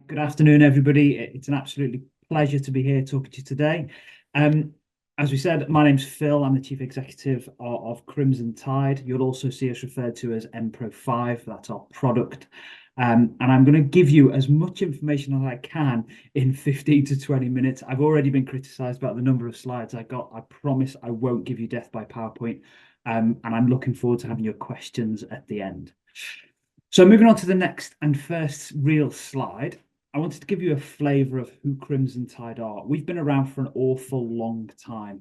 Good afternoon, everybody. It's an absolutely pleasure to be here talking to you today. Um, as we said, my name's Phil. I'm the Chief Executive of Crimson Tide. You'll also see us referred to as Empro 5. That's our product. And I'm going to give you as much information as I can in 15 to 20 minutes. I've already been criticised about the number of slides I got. I promise I won't give you death by PowerPoint. And I'm looking forward to having your questions at the end. So moving on to the next and first real slide. I wanted to give you a flavour of who Crimson Tide are. We've been around for an awful long time.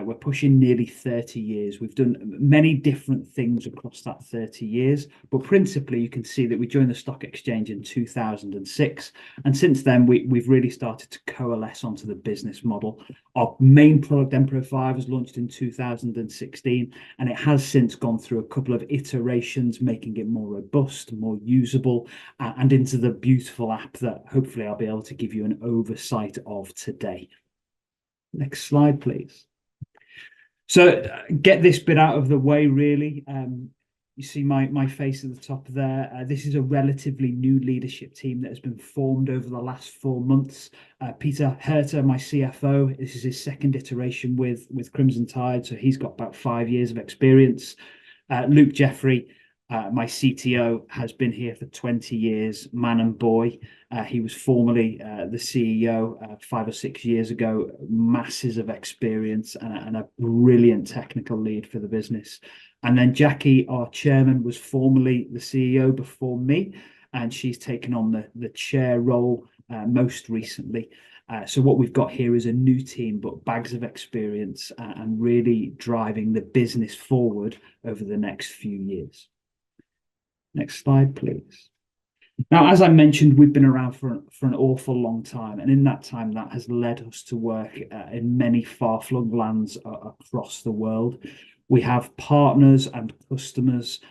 We're pushing nearly 30 years. We've done many different things across that 30 years, but principally you can see that we joined the stock exchange in 2006. And since then, we've really started to coalesce onto the business model. Our main product, Empro 5, was launched in 2016, and it has since gone through a couple of iterations, making it more robust, more usable, and into the beautiful app that hopefully I'll be able to give you an oversight of today. Next slide, please. So get this bit out of the way, really. You see my face at the top there. This is a relatively new leadership team that has been formed over the last 4 months. Peter Herter, my CFO, this is his second iteration with Crimson Tide, so he's got about 5 years of experience. Luke Jeffrey, my CTO, has been here for 20 years, man and boy. He was formerly the CEO 5 or 6 years ago, masses of experience and a brilliant technical lead for the business. And then Jackie, our chairman, was formerly the CEO before me, and she's taken on the chair role most recently. So what we've got here is a new team, but bags of experience and really driving the business forward over the next few years. Next slide, please. Now, as I mentioned, we've been around for an awful long time, and in that time, that has led us to work in many far-flung lands across the world. We have partners and customers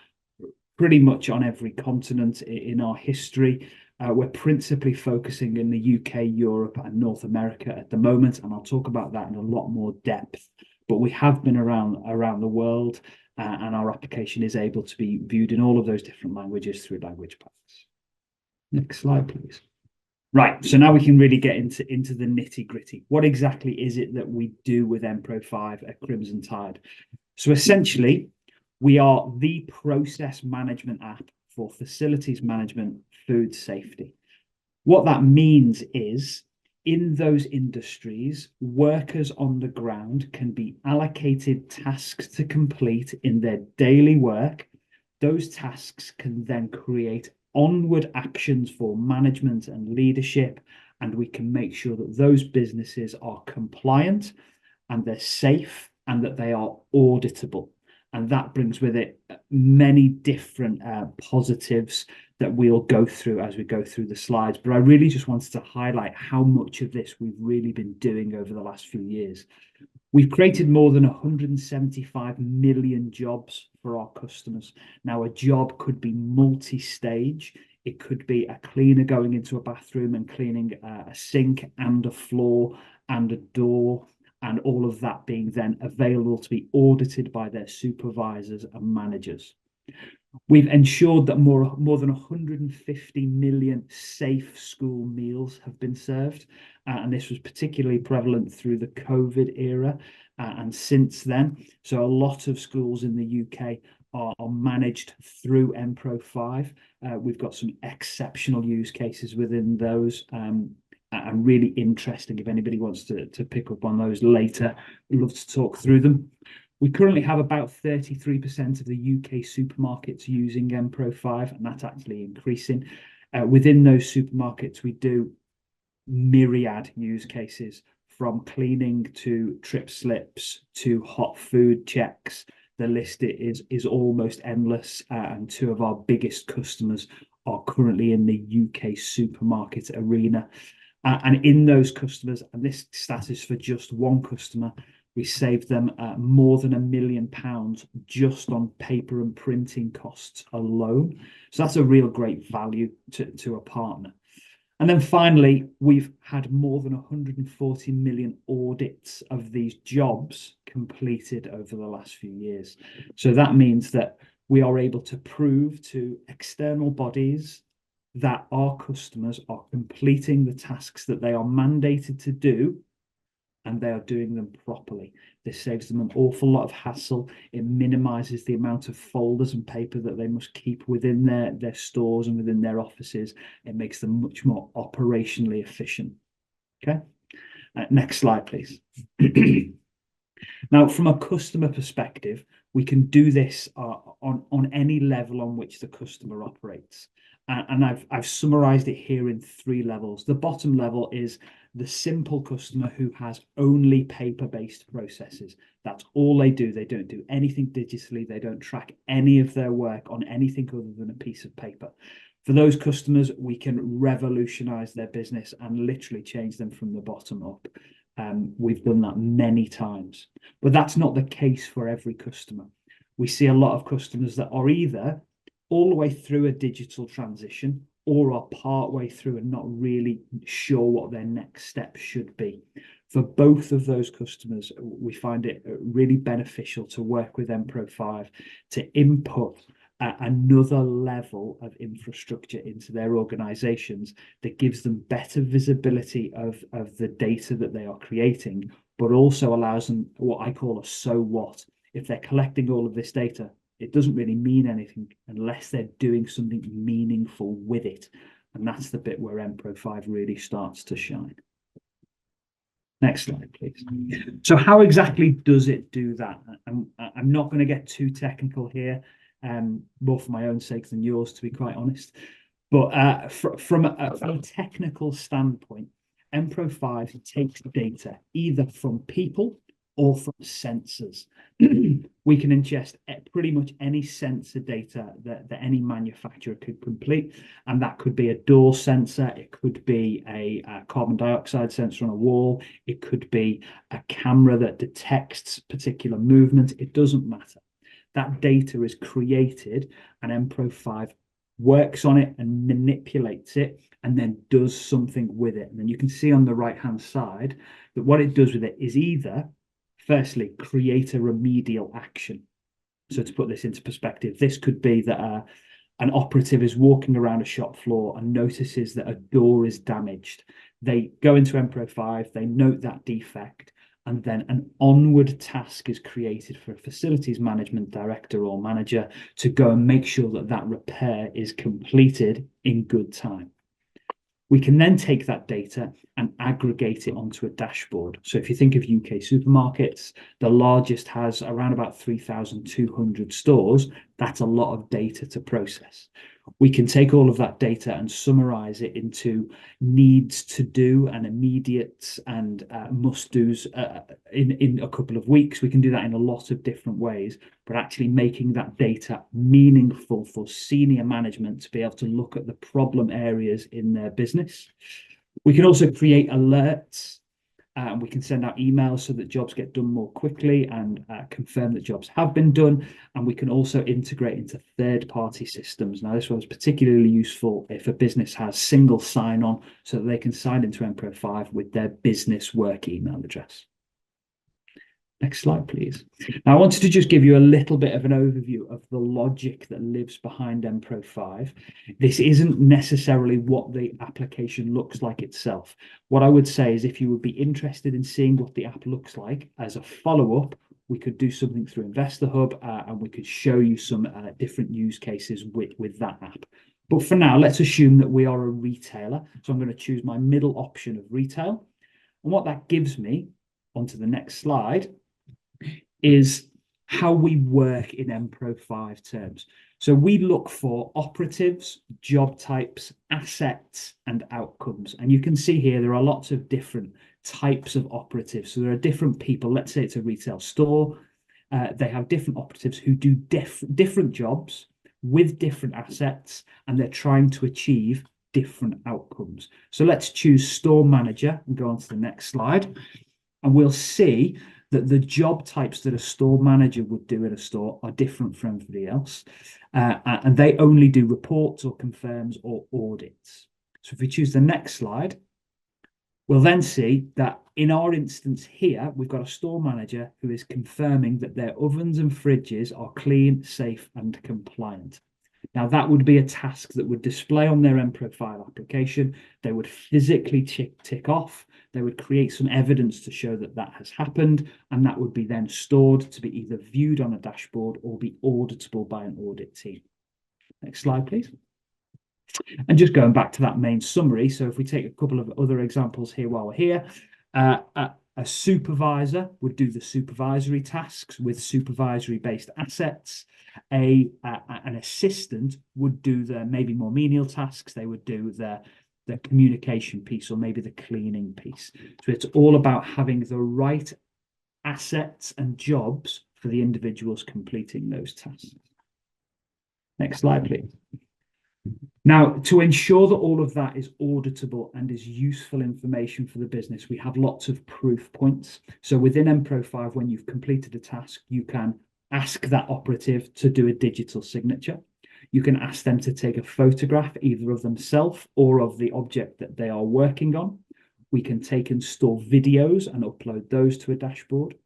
pretty much on every continent in our history. We're principally focusing in the UK, Europe, and North America at the moment, and I'll talk about that in a lot more depth. But we have been around the world, and our application is able to be viewed in all of those different languages through language packs. Next slide, please. Right, so now we can really get into the nitty-gritty. What exactly is it that we do with Empro 5 at Crimson Tide? So essentially, we are the process management app for facilities management, food safety. What that means is, in those industries, workers on the ground can be allocated tasks to complete in their daily work. Those tasks can then create onward actions for management and leadership, and we can make sure that those businesses are compliant and they're safe and that they are auditable. And that brings with it many different positives that we'll go through as we go through the slides. But I really just wanted to highlight how much of this we've really been doing over the last few years. We've created more than 175 million jobs for our customers. Now, a job could be multi-stage. It could be a cleaner going into a bathroom and cleaning a sink and a floor and a door, and all of that being then available to be audited by their supervisors and managers. We've ensured that more than 150 million safe school meals have been served, and this was particularly prevalent through the COVID era and since then. So a lot of schools in the UK are managed through Empro 5. We've got some exceptional use cases within those, and really interesting. If anybody wants to pick up on those later, we'd love to talk through them. We currently have about 33% of the UK supermarkets using Empro 5, and that's actually increasing. Within those supermarkets, we do myriad use cases, from cleaning to trip slips to hot food checks. The list is almost endless, and two of our biggest customers are currently in the UK supermarket arena. And in those customers, and this stat is for just one customer, we saved them more than £1 million just on paper and printing costs alone. So that's a real great value to a partner. And then finally, we've had more than 140 million audits of these jobs completed over the last few years. So that means that we are able to prove to external bodies that our customers are completing the tasks that they are mandated to do, and they are doing them properly. This saves them an awful lot of hassle. It minimizes the amount of folders and paper that they must keep within their stores and within their offices. It makes them much more operationally efficient. Okay. Next slide, please. Now, from a customer perspective, we can do this on any level on which the customer operates. And I've summarized it here in 3 levels. The bottom level is the simple customer who has only paper-based processes. That's all they do. They don't do anything digitally. They don't track any of their work on anything other than a piece of paper. For those customers, we can revolutionize their business and literally change them from the bottom up. We've done that many times, but that's not the case for every customer. We see a lot of customers that are either all the way through a digital transition or are part way through and not really sure what their next step should be. For both of those customers, we find it really beneficial to work with MPro5 to input another level of infrastructure into their organizations that gives them better visibility of the data that they are creating, but also allows them what I call a so what. If they're collecting all of this data, it doesn't really mean anything unless they're doing something meaningful with it. And that's the bit where MPro5 really starts to shine. Next slide, please. So how exactly does it do that? I'm not going to get too technical here, more for my own sake than yours, to be quite honest. But from a technical standpoint, MPro5 takes data either from people or from sensors. We can ingest pretty much any sensor data that any manufacturer could complete, and that could be a door sensor, it could be a carbon dioxide sensor on a wall, it could be a camera that detects particular movement. It doesn't matter. That data is created, and MPro5 works on it and manipulates it and then does something with it. And then you can see on the right-hand side that what it does with it is either, firstly, create a remedial action. So to put this into perspective, this could be that an operative is walking around a shop floor and notices that a door is damaged. They go into MPro5, they note that defect, and then an onward task is created for a facilities management director or manager to go and make sure that that repair is completed in good time. We can then take that data and aggregate it onto a dashboard. So if you think of UK supermarkets, the largest has around about 3,200 stores. That's a lot of data to process. We can take all of that data and summarize it into needs to do and immediate and must do's in a couple of weeks. We can do that in a lot of different ways, but actually making that data meaningful for senior management to be able to look at the problem areas in their business. We can also create alerts. We can send out emails so that jobs get done more quickly and confirm that jobs have been done. And we can also integrate into third-party systems. Now, this one's particularly useful if a business has single sign-on so that they can sign into MPro5 with their business work email address. Next slide, please. Now, I wanted to just give you a little bit of an overview of the logic that lives behind MPro5. This isn't necessarily what the application looks like itself. What I would say is if you would be interested in seeing what the app looks like as a follow-up, we could do something through Investor Hub and we could show you some different use cases with that app. But for now, let's assume that we are a retailer. So I'm going to choose my middle option of retail. And what that gives me, onto the next slide, is how we work in MPro5 terms. So we look for operatives, job types, assets, and outcomes. And you can see here there are lots of different types of operatives. So there are different people. Let's say it's a retail store. They have different operatives who do different jobs with different assets, and they're trying to achieve different outcomes. So let's choose store manager and go on to the next slide. And we'll see that the job types that a store manager would do in a store are different from everybody else. And they only do reports or confirms or audits. So if we choose the next slide, we'll then see that in our instance here, we've got a store manager who is confirming that their ovens and fridges are clean, safe, and compliant. Now, that would be a task that would display on their mProfile application. They would physically tick off. They would create some evidence to show that that has happened, and that would be then stored to be either viewed on a dashboard or be auditable by an audit team. Next slide, please. And just going back to that main summary, so if we take a couple of other examples here while we're here, a supervisor would do the supervisory tasks with supervisory-based assets. An assistant would do the maybe more menial tasks. They would do the communication piece or maybe the cleaning piece. So it's all about having the right assets and jobs for the individuals completing those tasks. Next slide, please. Now, to ensure that all of that is auditable and is useful information for the business, we have lots of proof points. So within mPro5, when you've completed a task, you can ask that operative to do a digital signature. You can ask them to take a photograph either of themselves or of the object that they are working on. We can take and store videos and upload those to a dashboard.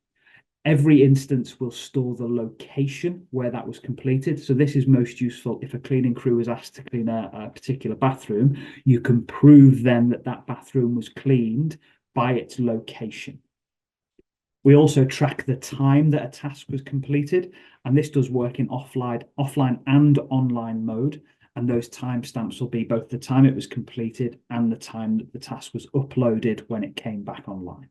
Every instance will store the location where that was completed. So this is most useful if a cleaning crew was asked to clean a particular bathroom. You can prove then that that bathroom was cleaned by its location. We also track the time that a task was completed, and this does work in offline and online mode. And those timestamps will be both the time it was completed and the time that the task was uploaded when it came back online.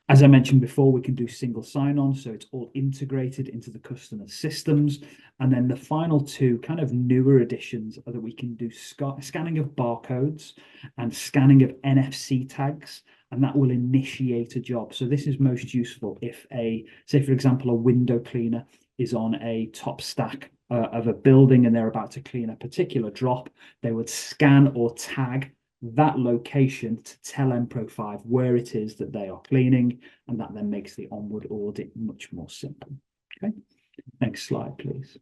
As I mentioned before, we can do single sign-on, so it's all integrated into the customer systems. And then the final two kind of newer additions are that we can do scanning of barcodes and scanning of NFC tags, and that will initiate a job. So this is most useful if say for example, a window cleaner is on a top stack of a building and they're about to clean a particular drop. They would scan or tag that location to tell mPro5 where it is that they are cleaning, and that then makes the onward audit much more simple. Okay, next slide, please.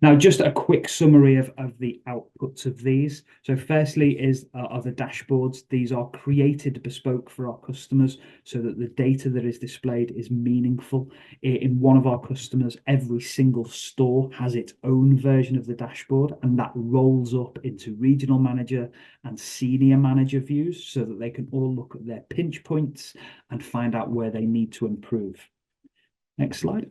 Now, just a quick summary of the outputs of these. So firstly are the dashboards. These are created bespoke for our customers so that the data that is displayed is meaningful. In one of our customers, every single store has its own version of the dashboard, and that rolls up into regional manager and senior manager views so that they can all look at their pinch points and find out where they need to improve. Next slide.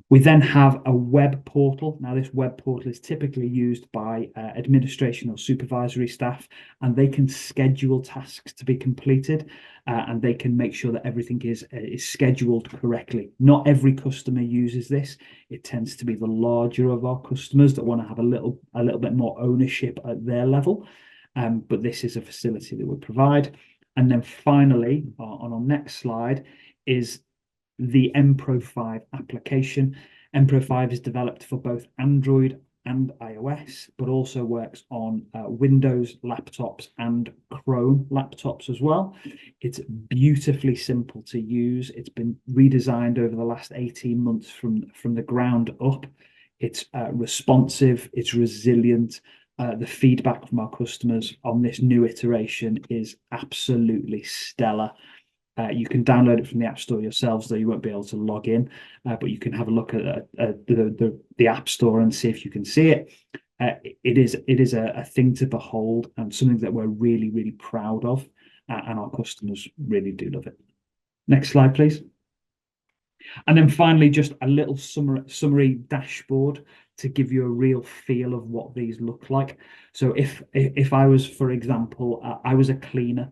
We then have a web portal. Now, this web portal is typically used by administration or supervisory staff, and they can schedule tasks to be completed, and they can make sure that everything is scheduled correctly. Not every customer uses this. It tends to be the larger of our customers that want to have a little bit more ownership at their level, but this is a facility that we provide. And then finally, on our next slide, is the mPro5 application. mPro5 is developed for both Android and iOS, but also works on Windows laptops and Chrome laptops as well. It's beautifully simple to use. It's been redesigned over the last 18 months from the ground up. It's responsive, it's resilient. The feedback from our customers on this new iteration is absolutely stellar. You can download it from the App Store yourselves, though you won't be able to log in, but you can have a look at the App Store and see if you can see it. It is a thing to behold and something that we're really, really proud of, and our customers really do love it. Next slide, please. And then finally, just a little summary dashboard to give you a real feel of what these look like. So if I was, for example, I was a cleaner,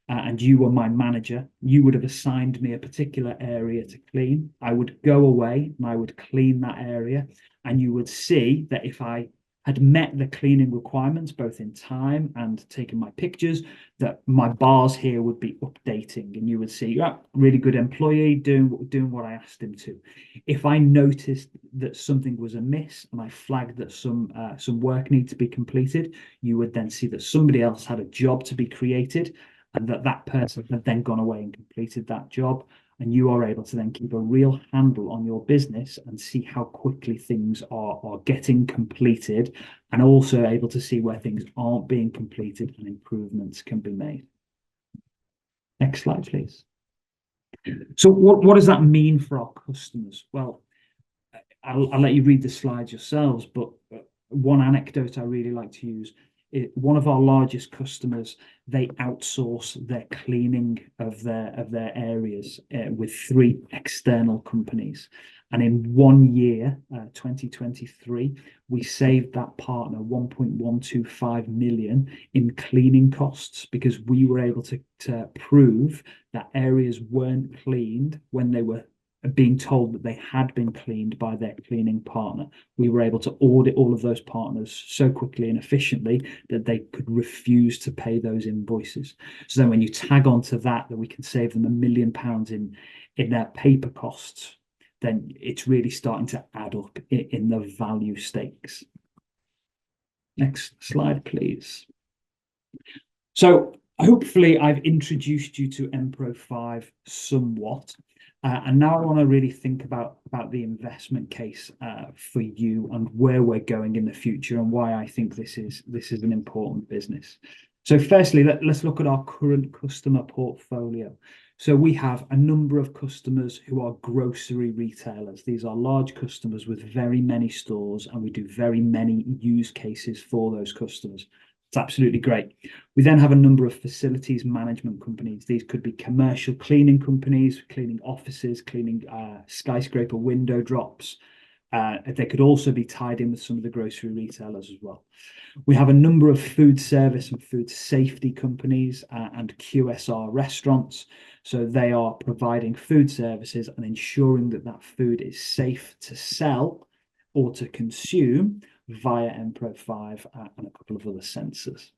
and you were my manager, you would have assigned me a particular area to clean. I would go away and I would clean that area, and you would see that if I had met the cleaning requirements, both in time and taken my pictures, that my bars here would be updating, and you would see, yeah, really good employee doing what I asked him to. If I noticed that something was amiss and I flagged that some work needed to be completed, you would then see that somebody else had a job to be created, and that person had then gone away and completed that job, and you are able to then keep a real handle on your business and see how quickly things are getting completed, and also able to see where things aren't being completed and improvements can be made. Next slide, please. So what does that mean for our customers? Well, I'll let you read the slides yourselves, but one anecdote I really like to use, one of our largest customers, they outsource their cleaning of their areas with 3 external companies. And in 1 year, 2023, we saved that partner 1.125 million in cleaning costs because we were able to prove that areas weren't cleaned when they were being told that they had been cleaned by their cleaning partner. We were able to audit all of those partners so quickly and efficiently that they could refuse to pay those invoices. So then when you tag onto that we can save them £1 million in their paper costs, then it's really starting to add up in the value stakes. Next slide, please. So hopefully I've introduced you to MPro5 somewhat. And now I want to really think about the investment case for you and where we're going in the future and why I think this is an important business. So firstly, let's look at our current customer portfolio. So we have a number of customers who are grocery retailers. These are large customers with very many stores, and we do very many use cases for those customers. It's absolutely great. We then have a number of facilities management companies. These could be commercial cleaning companies, cleaning offices, cleaning skyscraper window drops. They could also be tied in with some of the grocery retailers as well. We have a number of food service and food safety companies and QSR restaurants. So they are providing food services and ensuring that that food is safe to sell or to consume via MPro5 and a couple of other sensors.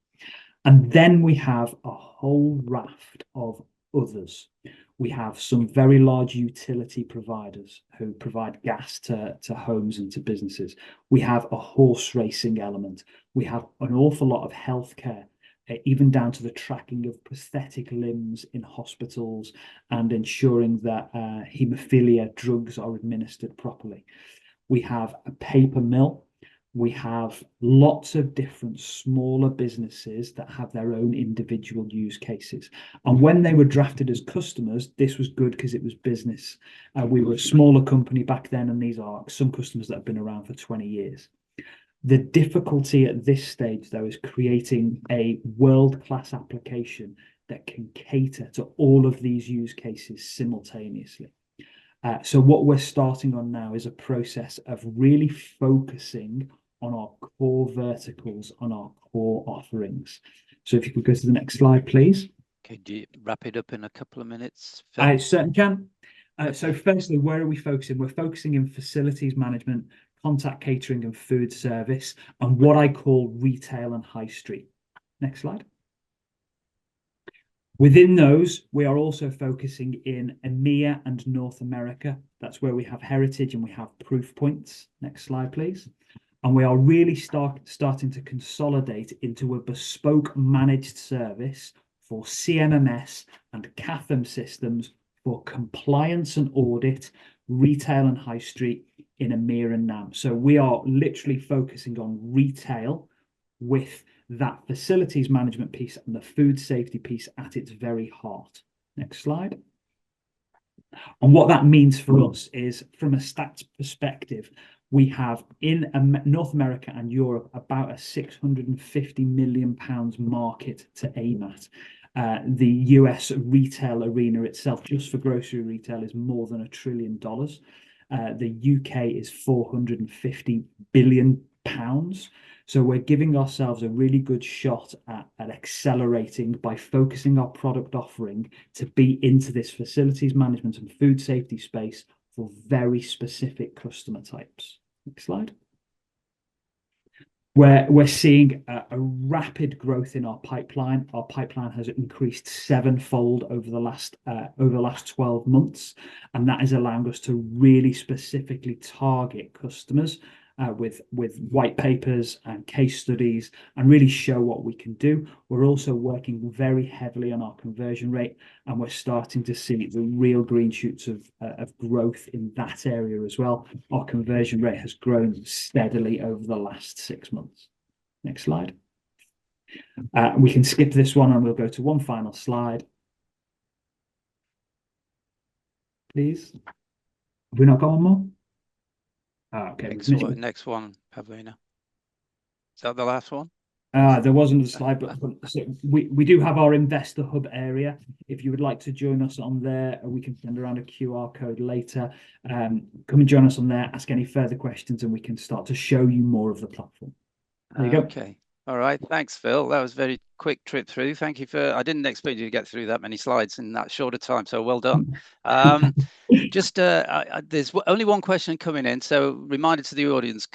And then we have a whole raft of others. We have some very large utility providers who provide gas to homes and to businesses. We have a horse racing element. We have an awful lot of healthcare, even down to the tracking of prosthetic limbs in hospitals and ensuring that haemophilia drugs are administered properly. We have a paper mill. We have lots of different smaller businesses that have their own individual use cases. And when they were drafted as customers, this was good because it was business. We were a smaller company back then, and these are some customers that have been around for 20 years. The difficulty at this stage, though, is creating a world-class application that can cater to all of these use cases simultaneously. So what we're starting on now is a process of really focusing on our core verticals, on our core offerings. So if you could go to the next slide, please. Could you wrap it up in a couple of minutes, Phil? I certainly can. So firstly, where are we focusing? We're focusing in facilities management, contact catering and food service, and what I call retail and high street. Next slide. Within those, we are also focusing in EMEA and North America. That's where we have heritage and we have proof points. Next slide, please. And we are really starting to consolidate into a bespoke managed service for CMMS and CAFM systems for compliance and audit, retail and high street in EMEA and NAM. So we are literally focusing on retail with that facilities management piece and the food safety piece at its very heart. Next slide. And what that means for us is, from a stats perspective, we have in North America and Europe about a £650 million market to aim at. The US retail arena itself, just for grocery retail, is more than £1 trillion. The UK is £450 billion. So we're giving ourselves a really good shot at accelerating by focusing our product offering to be into this facilities management and food safety space for very specific customer types. Next slide. We're seeing a rapid growth in our pipeline. Our pipeline has increased 7-fold over the last 12 months, and that is allowing us to really specifically target customers with white papers and case studies and really show what we can do. We're also working very heavily on our conversion rate, and we're starting to see the real green shoots of growth in that area as well. Our conversion rate has grown steadily over the last 6 months. Next slide. We can skip this one and we'll go to one final slide. Please. Have we not got one more? Okay, we've Next missed. one, next one, Pavlina. Is that the last one? There wasn't a slide, but so we do have our Investor Hub area. If you would like to join us on there, we can send around a QR code later. Come and join us on there, ask any further questions, and we can start to show you more of the platform. There you go. Okay. All right. Thanks, Phil. That was a very quick trip through. Thank you for, I didn't expect you to get through that many slides in that short a time, so well done. Just there's only one question coming in, so reminder to the audience,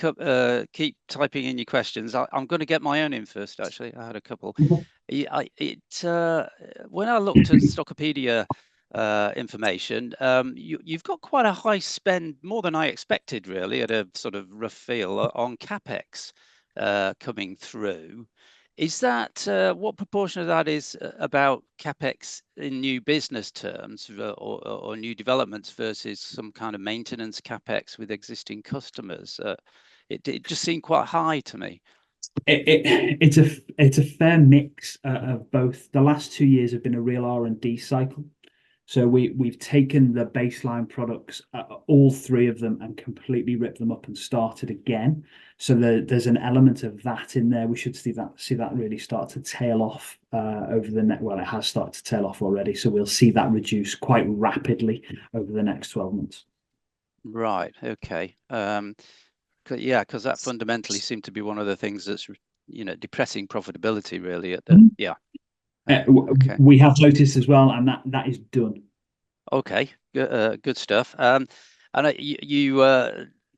keep typing in your questions. I'm going to get my own in first, actually. I had a couple. When I looked at Stockopedia information, you've got quite a high spend, more than I expected, really, at a sort of rough feel on CapEx coming through. Is that what proportion of that is about CapEx in new business terms or new developments versus some kind of maintenance CapEx with existing customers? It just seemed quite high to me. It's a fair mix of both. The last 2 years have been a real R&D cycle. So we've taken the baseline products, all three of them, and completely ripped them up and started again. So there's an element of that in there. We should see that really start to tail off over the next. Well, it has started to tail off already. So we'll see that reduce quite rapidly over the next 12 months. Right. Okay. Yeah, because that fundamentally seemed to be one of the things that's depressing profitability really at the yeah. Okay. We have noticed as well, and that is done. Okay, good stuff. And you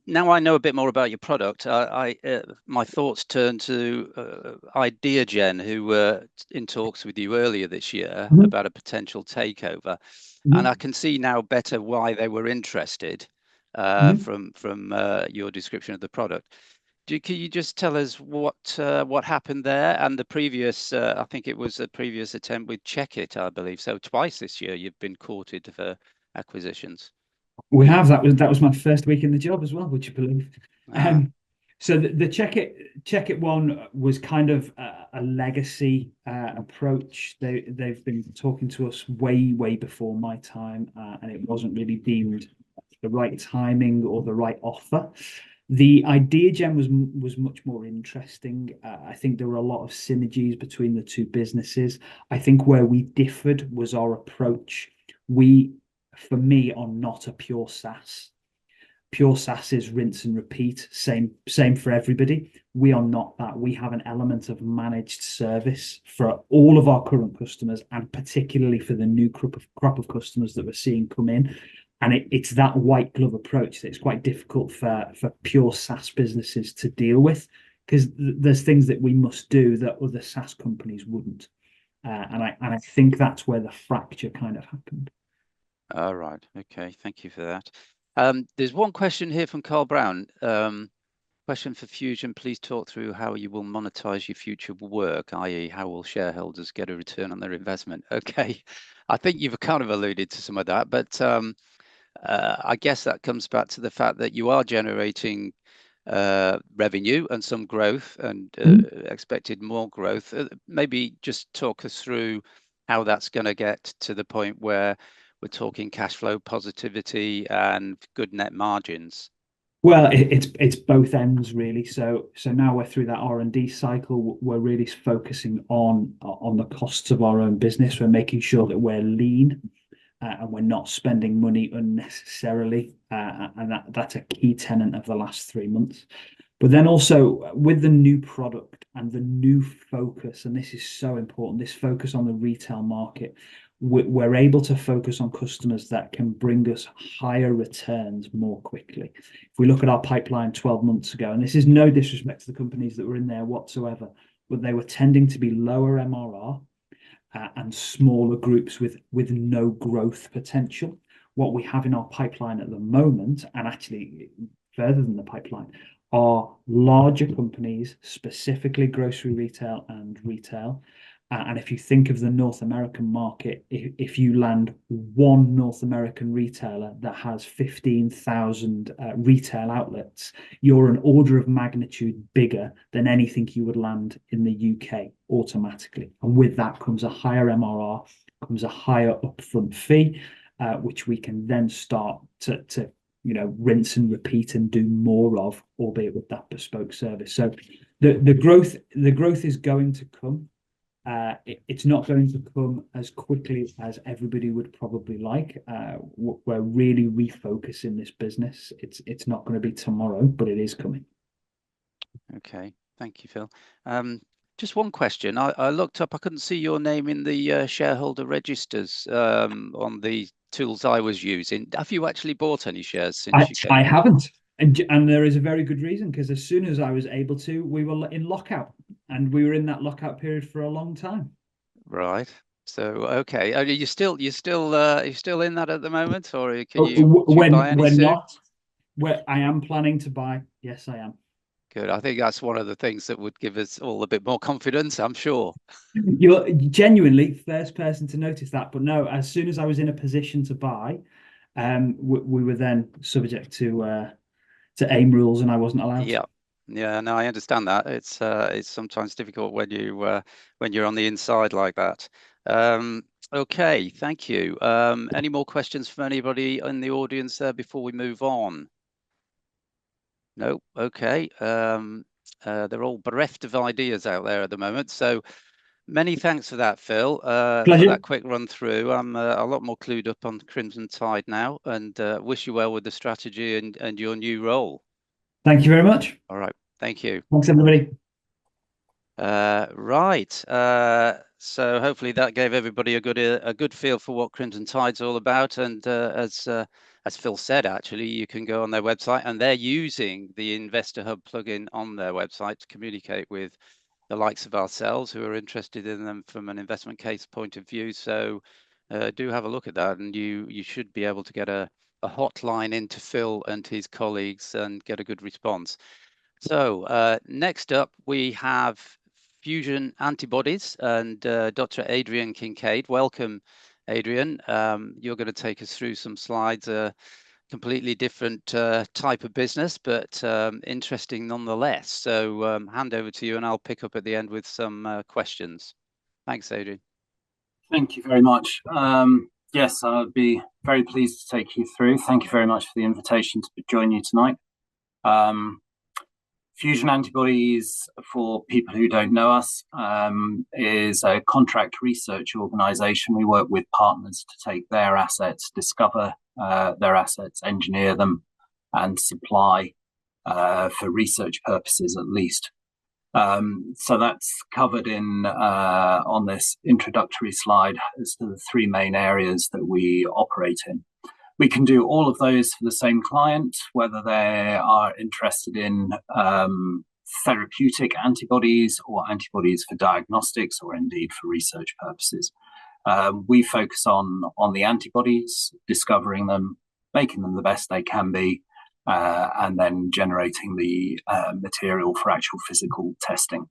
now I know a bit more about your product. My thoughts turn to Ideagen, who were in talks with you earlier this year about a potential takeover, and I can see now better why they were interested from your description of the product. Can you just tell us what happened there and the previous? I think it was a previous attempt with Check It, I believe. So twice this year you've been courted for acquisitions. We have. That was my first week in the job as well, would you believe? So the Check It one was kind of a legacy approach. They've been talking to us way before my time, and it wasn't really deemed the right timing or the right offer. The Ideagen was much more interesting. I think there were a lot of synergies between the two businesses. I think where we differed was our approach. We, for me, are not a pure SaaS. Pure SaaS is rinse and repeat, same for everybody. We are not that. We have an element of managed service for all of our current customers, and particularly for the new crop of customers that we're seeing come in. And it's that white glove approach that's quite difficult for pure SaaS businesses to deal with, because there's things that we must do that other SaaS companies wouldn't. And I think that's where the fracture kind of happened. All right. Okay. Thank you for that. There's one question here from Carl Brown. Question for Fusion. Please talk through how you will monetize your future work, i.e. how will shareholders get a return on their investment? Okay. I think you've kind of alluded to some of that, but I guess that comes back to the fact that you are generating revenue and some growth and expected more growth. Maybe just talk us through how that's going to get to the point where we're talking cash flow positivity and good net margins. Well, it's both ends really. So now we're through that R&D cycle. We're really focusing on the costs of our own business. We're making sure that we're lean and we're not spending money unnecessarily. And that's a key tenet of the last 3 months. But then also with the new product and the new focus, and this is so important, this focus on the retail market, we're able to focus on customers that can bring us higher returns more quickly. If we look at our pipeline 12 months ago, and this is no disrespect to the companies that were in there whatsoever, but they were tending to be lower MRR and smaller groups with no growth potential. What we have in our pipeline at the moment, and actually further than the pipeline, are larger companies, specifically grocery retail and retail. And if you think of the North American market, if you land one North American retailer that has 15,000 retail outlets, you're an order of magnitude bigger than anything you would land in the UK automatically. And with that comes a higher MRR, comes a higher upfront fee, which we can then start to rinse and repeat and do more of, albeit with that bespoke service. So the growth is going to come. It's not going to come as quickly as everybody would probably like. We're really refocusing this business. It's not going to be tomorrow, but it is coming. Okay, thank you, Phil. Just one question. I looked up, I couldn't see your name in the shareholder registers on the tools I was using. Have you actually bought any shares since you came I on? haven't. And there is a very good reason, because as soon as I was able to, we were in lockout, and we were in that lockout period for a long time. Right. So okay, are you still in that at the moment, or can you buy any We're soon? not, where I am planning to buy. Yes, I am. Good. I think that's one of the things that would give us all a bit more confidence, I'm sure. You're genuinely first person to notice that, but no, as soon as I was in a position to buy, we were then subject to AIM rules, and I wasn't allowed. Yeah. Yeah, no, I understand that. It's sometimes difficult when you're on the inside like that. Okay, thank you. Any more questions from anybody in the audience there before we move on? No, okay. They're all bereft of ideas out there at the moment. So many thanks for that, Phil, for Pleasure. that quick run through. I'm a lot more clued up on Crimson Tide now, and wish you well with the strategy and your new role. Thank you very much. All right, thank you. Thanks, everybody. Right. So hopefully that gave everybody a good feel for what Crimson Tide's all about. And as Phil said, actually, you can go on their website, and they're using the Investor Hub plugin on their website to communicate with the likes of ourselves who are interested in them from an investment case point of view. So do have a look at that, and you should be able to get a hotline into Phil and his colleagues and get a good response. So next up, we have Fusion Antibodies and Dr. Adrian Kincaid. Welcome, Adrian. You're going to take us through some slides, completely different type of business, but interesting nonetheless. So hand over to you, and I'll pick up at the end with some questions. Thanks, Adrian. Thank you very much. Yes, I'd be very pleased to take you through. Thank you very much for the invitation to join you tonight. Fusion Antibodies, for people who don't know us, is a contract research organization. We work with partners to take their assets, discover their assets, engineer them, and supply for research purposes at least. So that's covered in on this introductory slide as to the three main areas that we operate in. We can do all of those for the same client, whether they are interested in therapeutic antibodies or antibodies for diagnostics, or indeed for research purposes. We focus on the antibodies, discovering them, making them the best they can be, and then generating the material for actual physical testing.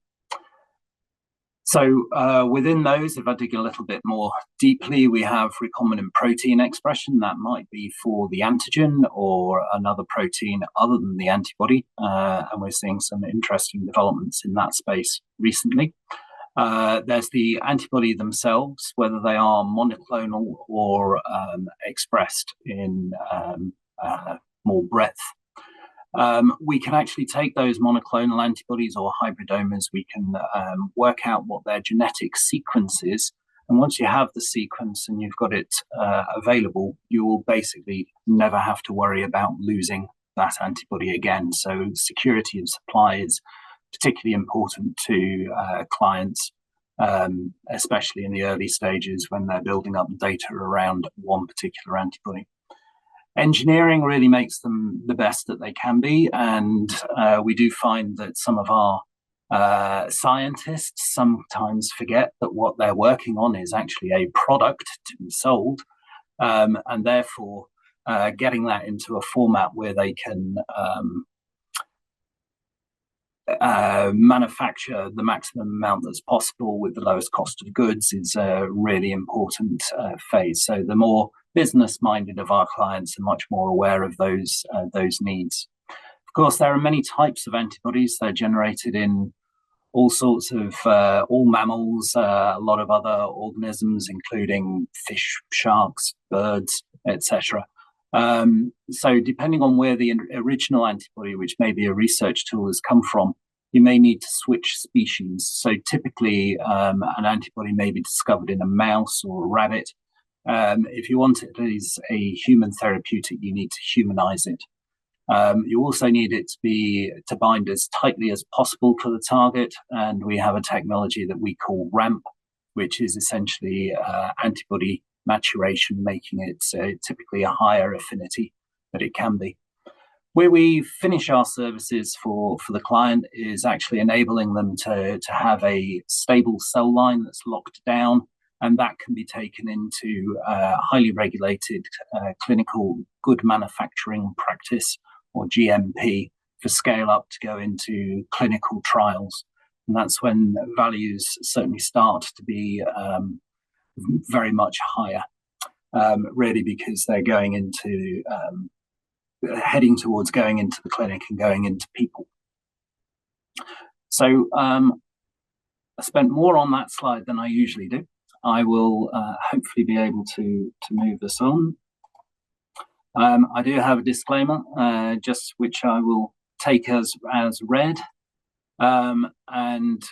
So within those, if I dig a little bit more deeply, we have recombinant protein expression. That might be for the antigen or another protein other than the antibody. And we're seeing some interesting developments in that space recently. There's the antibody themselves, whether they are monoclonal or expressed in more breadth. We can actually take those monoclonal antibodies or hybridomas, we can work out what their genetic sequence is. And once you have the sequence and you've got it available, you will basically never have to worry about losing that antibody again. So security of supply is particularly important to clients, especially in the early stages when they're building up data around one particular antibody. Engineering really makes them the best that they can be, and we do find that some of our scientists sometimes forget that what they're working on is actually a product to be sold, and therefore getting that into a format where they can manufacture the maximum amount that's possible with the lowest cost of goods is a really important phase. So the more business-minded of our clients are much more aware of those needs. Of course, there are many types of antibodies. They're generated in all sorts of all mammals, a lot of other organisms, including fish, sharks, birds, etc. So depending on where the original antibody, which may be a research tool, has come from, you may need to switch species. So typically an antibody may be discovered in a mouse or a rabbit. If you want it as a human therapeutic, you need to humanize it. You also need it to bind as tightly as possible to the target, and we have a technology that we call RAMP, which is essentially antibody maturation, making it typically a higher affinity that it can be. Where we finish our services for the client is actually enabling them to have a stable cell line that's locked down, and that can be taken into highly regulated clinical good manufacturing practice, or GMP, for scale up to go into clinical trials. And that's when values certainly start to be very much higher, really, because they're going into heading towards going into the clinic and going into people. So I spent more on that slide than I usually do. I will hopefully be able to move this on. I do have a disclaimer, just which I will take as read, and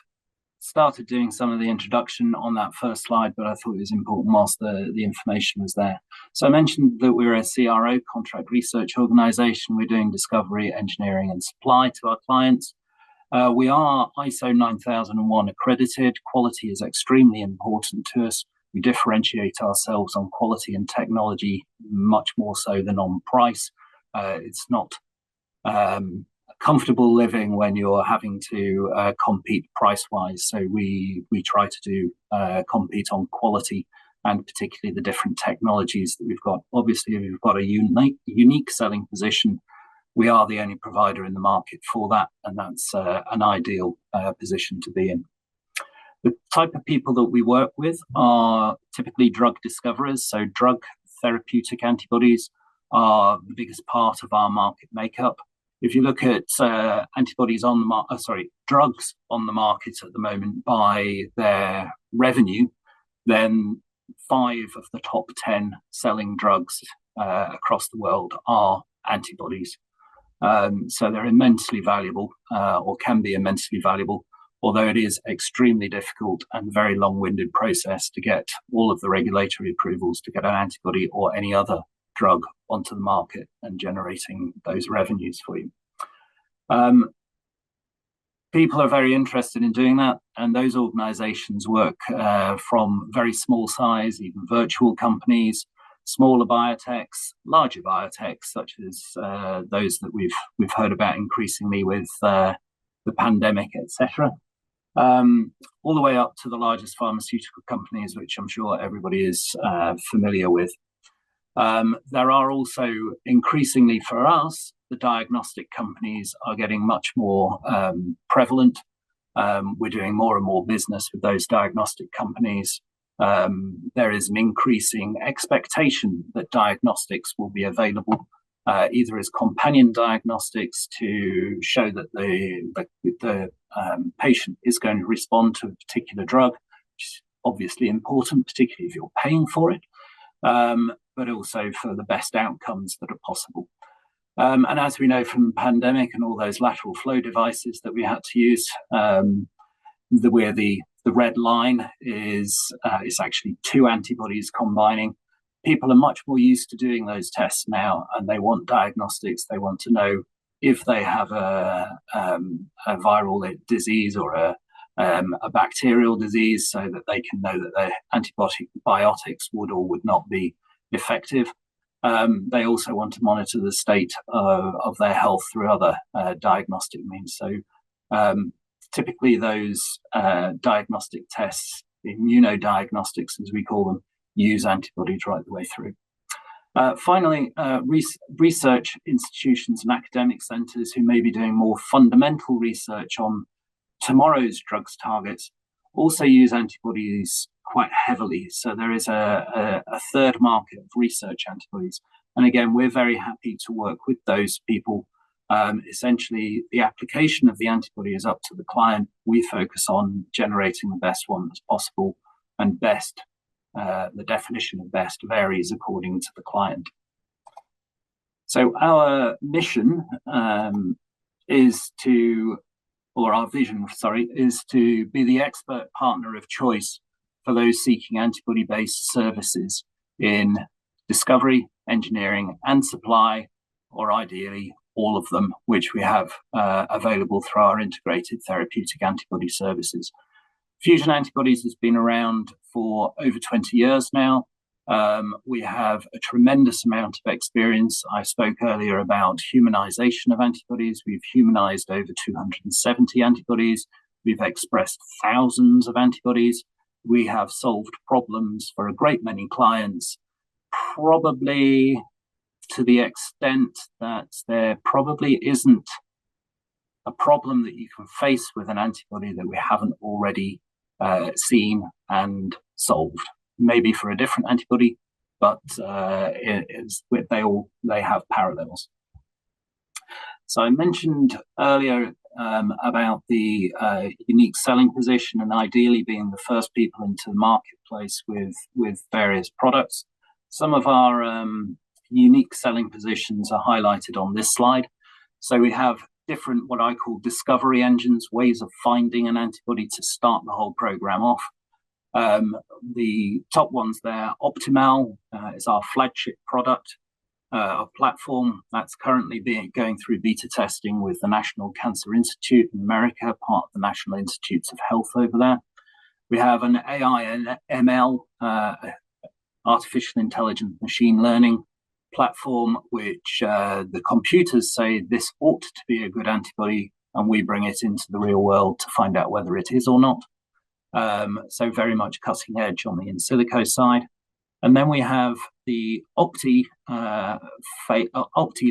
started doing some of the introduction on that first slide, but I thought it was important whilst the information was there. So I mentioned that we're a CRO, contract research organization. We're doing discovery, engineering, and supply to our clients. We are ISO 9001 accredited. Quality is extremely important to us. We differentiate ourselves on quality and technology much more so than on price. It's not comfortable living when you're having to compete price-wise. So we try to do compete on quality, and particularly the different technologies that we've got. Obviously, we've got a unique selling position. We are the only provider in the market for that, and that's an ideal position to be in. The type of people that we work with are typically drug discoverers. So drug therapeutic antibodies are the biggest part of our market makeup. If you look at antibodies on the drugs on the market at the moment by their revenue, then 5 of the top 10 selling drugs across the world are antibodies. So they're immensely valuable, or can be immensely valuable, although it is extremely difficult and very long-winded process to get all of the regulatory approvals to get an antibody or any other drug onto the market and generating those revenues for you. People are very interested in doing that, and those organizations work from very small size, even virtual companies, smaller biotechs, larger biotechs, such as those that we've heard about increasingly with the pandemic, etc., all the way up to the largest pharmaceutical companies, which I'm sure everybody is familiar with. There are also, increasingly for us, the diagnostic companies are getting much more prevalent. We're doing more and more business with those diagnostic companies. There is an increasing expectation that diagnostics will be available either as companion diagnostics to show that the patient is going to respond to a particular drug, which is obviously important, particularly if you're paying for it, but also for the best outcomes that are possible. And as we know from the pandemic and all those lateral flow devices that we had to use, where the red line is actually 2 antibodies combining. People are much more used to doing those tests now, and they want diagnostics. They want to know if they have a viral disease or a bacterial disease, so that they can know that their antibiotics would or would not be effective. They also want to monitor the state of their health through other diagnostic means. So typically those diagnostic tests, immunodiagnostics as we call them, use antibodies right the way through. Finally, research institutions and academic centres who may be doing more fundamental research on tomorrow's drugs targets also use antibodies quite heavily. So there is a third market of research antibodies. And again, we're very happy to work with those people. Essentially, the application of the antibody is up to the client. We focus on generating the best one as possible, and best, the definition of best varies according to the client. So our mission is to, or our vision, sorry, is to be the expert partner of choice for those seeking antibody-based services in discovery, engineering, and supply, or ideally all of them, which we have available through our integrated therapeutic antibody services. Fusion Antibodies has been around for over 20 years now. We have a tremendous amount of experience. I spoke earlier about humanization of antibodies. We've humanized over 270 antibodies. We've expressed thousands of antibodies. We have solved problems for a great many clients, probably to the extent that there probably isn't a problem that you can face with an antibody that we haven't already seen and solved. Maybe for a different antibody, but they have parallels. So I mentioned earlier about the unique selling position and ideally being the first people into the marketplace with various products. Some of our unique selling positions are highlighted on this slide. So we have different, what I call discovery engines, ways of finding an antibody to start the whole program off. The top ones there, Optimal is our flagship product, our platform that's currently going through beta testing with the National Cancer Institute in America, part of the National Institutes of Health over there. We have an AI and ML, artificial intelligence machine learning platform, which the computers say this ought to be a good antibody, and we bring it into the real world to find out whether it is or not. So very much cutting edge on the in silico side. And then we have the Opti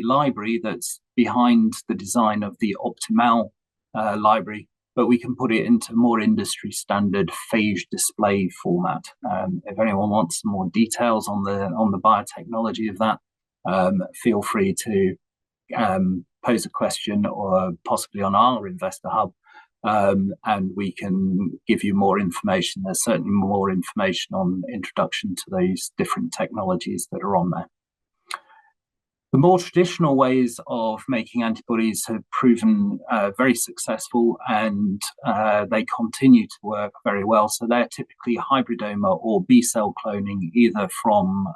library that's behind the design of the Optimal library, but we can put it into more industry standard phage display format. If anyone wants some more details on the biotechnology of that, feel free to pose a question or possibly on our Investor Hub. And we can give you more information. There's certainly more information on introduction to these different technologies that are on there. The more traditional ways of making antibodies have proven very successful, and they continue to work very well. So they're typically hybridoma or B-cell cloning, either from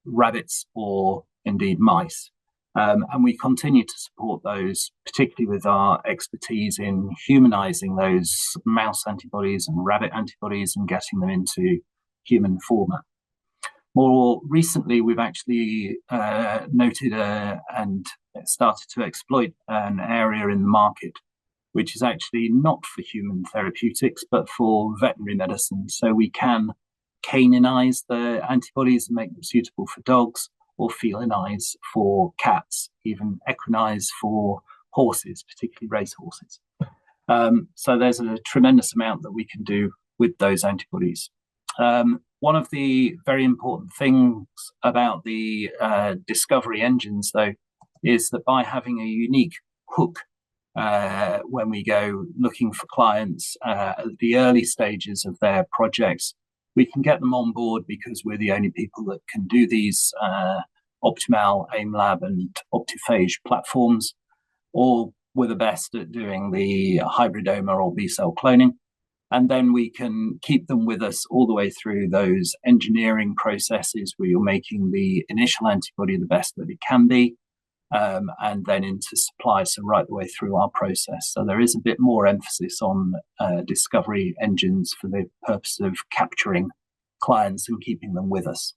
rabbits or indeed mice. And we continue to support those, particularly with our expertise in humanizing those mouse antibodies and rabbit antibodies and getting them into human format. More recently, we've actually noted and started to exploit an area in the market, which is actually not for human therapeutics, but for veterinary medicine. So we can caninize the antibodies and make them suitable for dogs, or felinize for cats, even equinize for horses, particularly race horses. So there's a tremendous amount that we can do with those antibodies. One of the very important things about the discovery engines, though, is that by having a unique hook when we go looking for clients at the early stages of their projects, we can get them on board because we're the only people that can do these Optimal, AimLab, and Optiphage platforms, or we're the best at doing the hybridoma or B-cell cloning. And then we can keep them with us all the way through those engineering processes where you're making the initial antibody the best that it can be, and then into supply, so right the way through our process. So there is a bit more emphasis on discovery engines for the purpose of capturing clients and keeping them with us.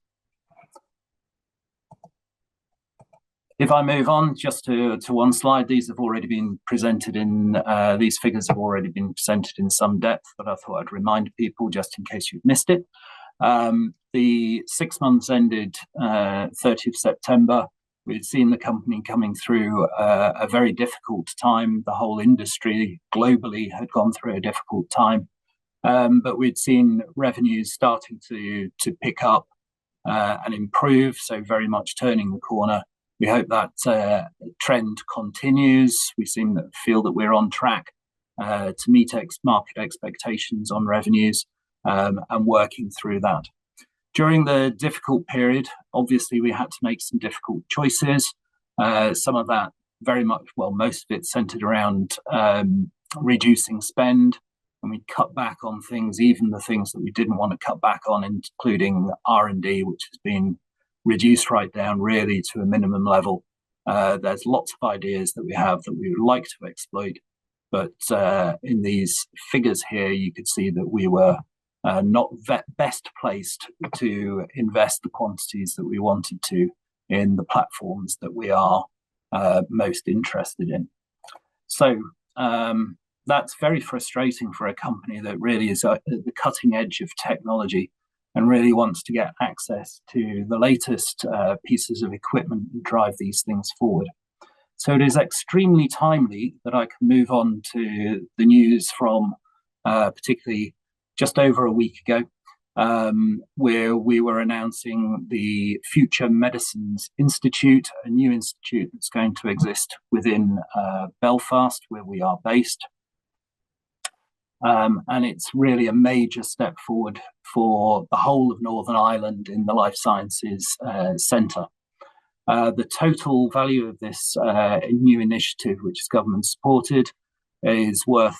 If I move on just to one slide, these have already been presented in, these figures have already been presented in some depth, but I thought I'd remind people just in case you've missed it. The 6 months ended 30th September. We'd seen the company coming through a very difficult time. The whole industry globally had gone through a difficult time, but we'd seen revenues starting to pick up and improve, so very much turning the corner. We hope that trend continues. We feel that we're on track to meet market expectations on revenues and working through that. During the difficult period, obviously we had to make some difficult choices. Some of that very much, well, most of it centered around reducing spend, and we cut back on things, even the things that we didn't want to cut back on, including R&D, which has been reduced right down really to a minimum level. There's lots of ideas that we have that we would like to exploit, but in these figures here, you could see that we were not best placed to invest the quantities that we wanted to in the platforms that we are most interested in. So that's very frustrating for a company that really is at the cutting edge of technology and really wants to get access to the latest pieces of equipment and drive these things forward. So it is extremely timely that I can move on to the news from particularly just over a week ago, where we were announcing the Future Medicines Institute, a new institute that's going to exist within Belfast, where we are based. And it's really a major step forward for the whole of Northern Ireland in the Life Sciences Centre. The total value of this new initiative, which is government supported, is worth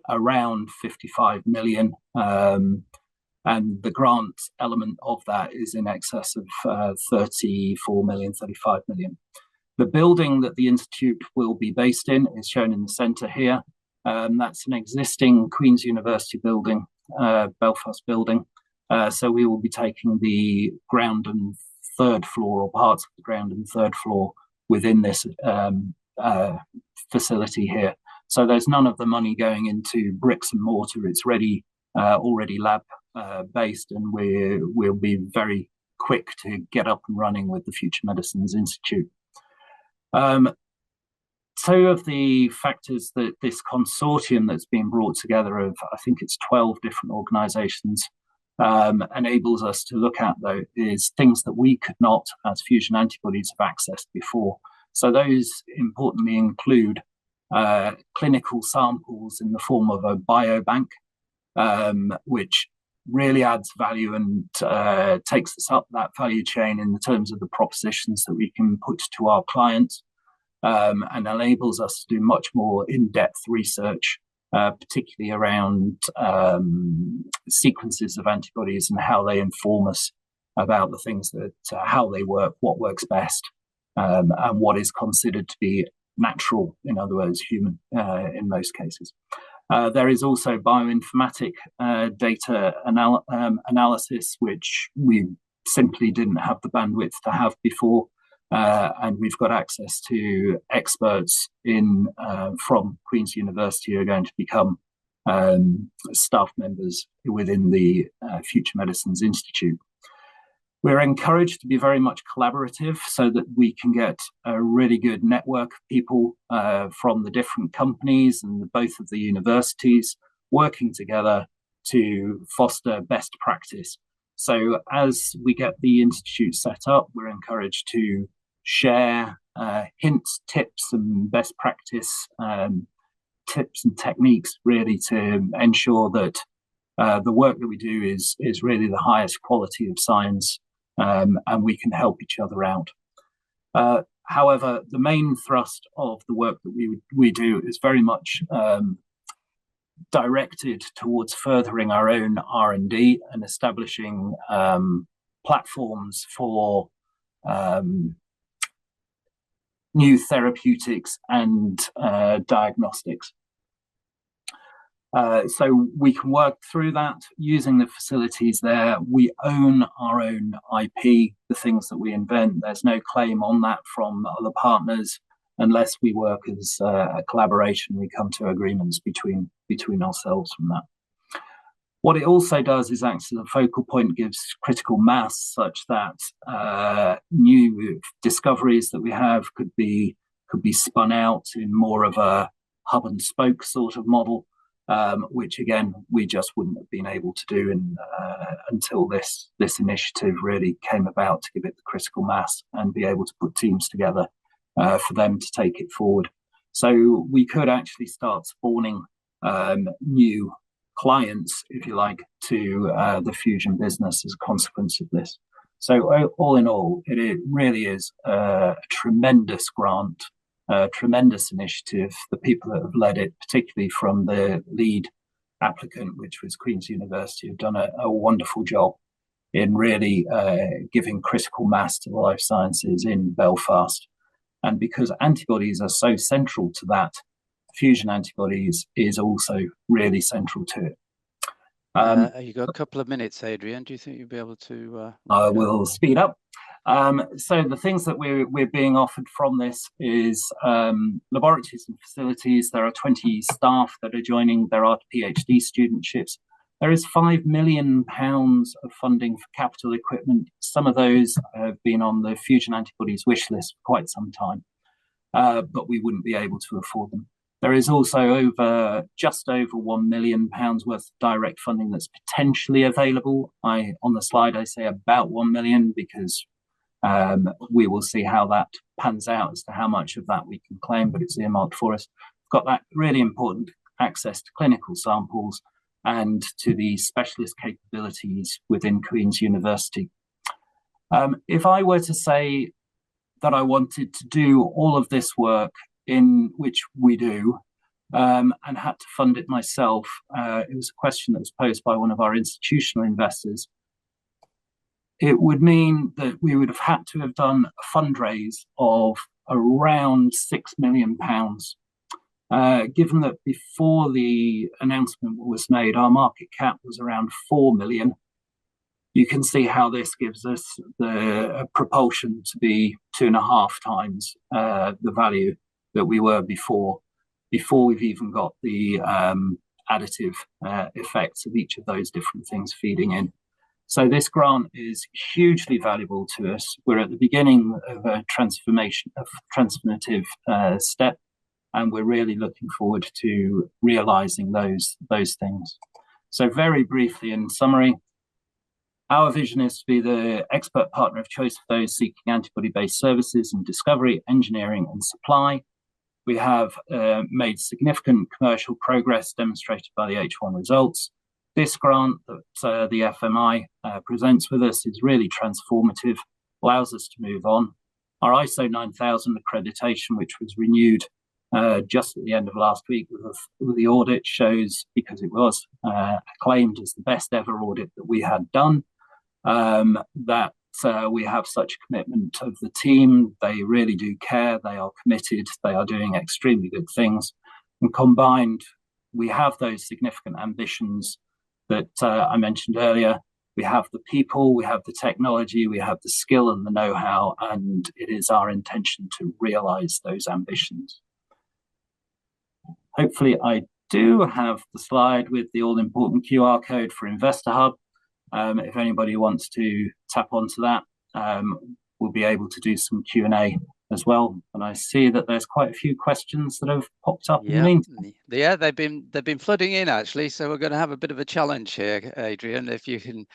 around 55 million. And the grant element of that is in excess of 34 million, 35 million. The building that the Institute will be based in is shown in the centre here. That's an existing Queen's University building, Belfast building. So we will be taking the ground and third floor, or parts of the ground and third floor within this facility here. So there's none of the money going into bricks and mortar. It's ready, already lab based, and we'll be very quick to get up and running with the Future Medicines Institute. Two of the factors that this consortium that's been brought together of, I think it's 12 different organizations, enables us to look at, though, is things that we could not, as Fusion Antibodies, have accessed before. So those importantly include clinical samples in the form of a biobank, which really adds value and takes us up that value chain in the terms of the propositions that we can put to our clients, and enables us to do much more in-depth research, particularly around sequences of antibodies and how they inform us about the things that, how they work, what works best, and what is considered to be natural, in other words, human in most cases. There is also bioinformatic data analysis, which we simply didn't have the bandwidth to have before. And we've got access to experts from Queen's University who are going to become staff members within the Future Medicines Institute. We're encouraged to be very much collaborative so that we can get a really good network of people from the different companies and both of the universities working together to foster best practice. So as we get the Institute set up, we're encouraged to share hints, tips and best practice tips and techniques, really, to ensure that the work that we do is really the highest quality of science, and we can help each other out. However, the main thrust of the work that we do is very much directed towards furthering our own R&D and establishing platforms for new therapeutics and diagnostics. So we can work through that using the facilities there. We own our own IP, the things that we invent. There's no claim on that from other partners unless we work as a collaboration. We come to agreements between ourselves from that. What it also does is acts as a focal point, gives critical mass such that new discoveries that we have could be spun out in more of a hub and spoke sort of model, which again we just wouldn't have been able to do until this initiative really came about to give it the critical mass and be able to put teams together for them to take it forward. So we could actually start spawning new clients, if you like, to the Fusion business as a consequence of this. So all in all, it really is a tremendous grant, a tremendous initiative. The people that have led it, particularly from the lead applicant, which was Queen's University, have done a wonderful job in really giving critical mass to the life sciences in Belfast. And because antibodies are so central to that, Fusion Antibodies is also really central to it. You got a couple of minutes, Adrian. Do you think you'll be able to? I will speed up. So the things that we're being offered from this is laboratories and facilities. There are 20 staff that are joining. There are PhD studentships. There is £5 million of funding for capital equipment. Some of those have been on the Fusion Antibodies wish list for quite some time, but we wouldn't be able to afford them. There is also just over £1 million worth of direct funding that's potentially available. On the slide, I say about 1 million because we will see how that pans out as to how much of that we can claim, but it's earmarked for us. We've got that really important access to clinical samples and to the specialist capabilities within Queen's University. If I were to say that I wanted to do all of this work, in which we do, and had to fund it myself, it was a question that was posed by one of our institutional investors. It would mean that we would have had to have done a fundraise of around £6 million. Given that before the announcement was made, our market cap was around 4 million. You can see how this gives us the propulsion to be 2.5 times the value that we were before we've even got the additive effects of each of those different things feeding in. So this grant is hugely valuable to us. We're at the beginning of a transformative step, and we're really looking forward to realizing those things. So very briefly, in summary, our vision is to be the expert partner of choice for those seeking antibody-based services in discovery, engineering, and supply. We have made significant commercial progress demonstrated by the H1 results. This grant that the FMI presents with us is really transformative, allows us to move on. Our ISO 9000 accreditation, which was renewed just at the end of last week with the audit, shows, because it was acclaimed as the best ever audit that we had done, that we have such a commitment of the team. They really do care. They are committed. They are doing extremely good things. And combined, we have those significant ambitions that I mentioned earlier. We have the people, we have the technology, we have the skill and the know-how, and it is our intention to realize those ambitions. Hopefully I do have the slide with the all-important QR code for Investor Hub. If anybody wants to tap onto that, we'll be able to do some Q&A as well. And I see that there's quite a few questions that have popped up in the meantime. Yeah, they've been flooding in actually. So we're going to have a bit of a challenge here, Adrian. If you can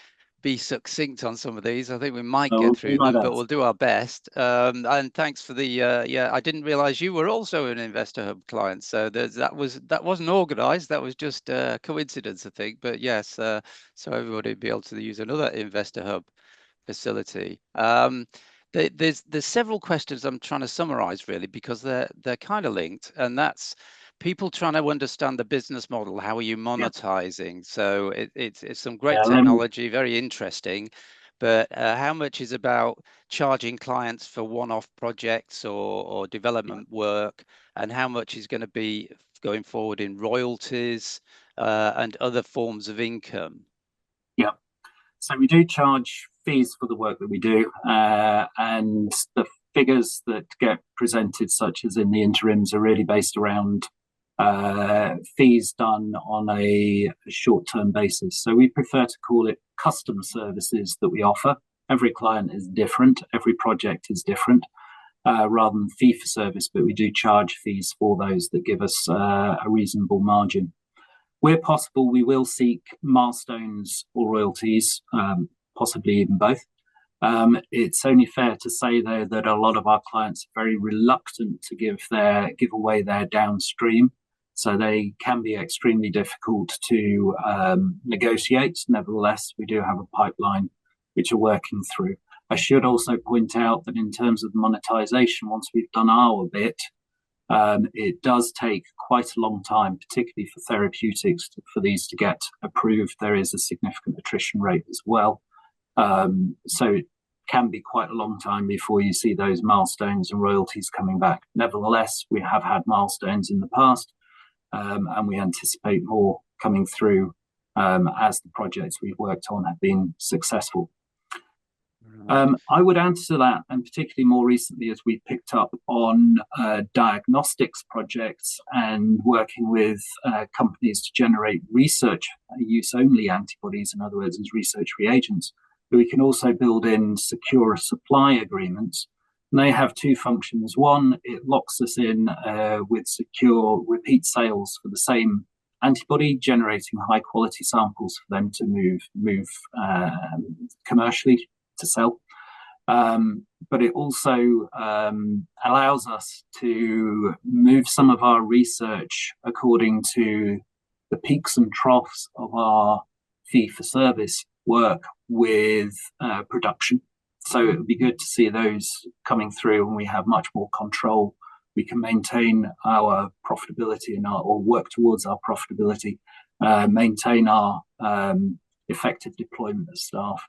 be succinct on some of these, I think we might get through them, but we'll do our best. And thanks for the I didn't realize you were also an Investor Hub client, so that wasn't organized, that was just a coincidence, I think. But yes, so everybody will be able to use another Investor Hub facility. There's several questions I'm trying to summarize really, because they're kind of linked, and that's people trying to understand the business model. How are you monetizing? So it's some great technology, very interesting, but how much is about charging clients for one-off projects or development work, and how much is going to be going forward in royalties and other forms of income? Yeah, so we do charge fees for the work that we do, and the figures that get presented, such as in the interims, are really based around fees done on a short-term basis. So we prefer to call it custom services that we offer. Every client is different, every project is different, rather than fee for service, but we do charge fees for those that give us a reasonable margin. Where possible, we will seek milestones or royalties, possibly even both. It's only fair to say, though, that a lot of our clients are very reluctant to give away their downstream. So they can be extremely difficult to negotiate. Nevertheless, we do have a pipeline which are working through. I should also point out that in terms of monetization, once we've done our bit, it does take quite a long time, particularly for therapeutics, for these to get approved. There is a significant attrition rate as well. So it can be quite a long time before you see those milestones and royalties coming back. Nevertheless, we have had milestones in the past, and we anticipate more coming through as the projects we've worked on have been successful. I would answer that, and particularly more recently as we picked up on diagnostics projects and working with companies to generate research use only antibodies, in other words, as research reagents, but we can also build in secure supply agreements. And they have two functions. One, it locks us in with secure repeat sales for the same antibody, generating high quality samples for them to move commercially to sell. But it also allows us to move some of our research according to the peaks and troughs of our fee-for-service work with production. So it would be good to see those coming through, and we have much more control. We can maintain our profitability and or work towards our profitability, maintain our effective deployment of staff.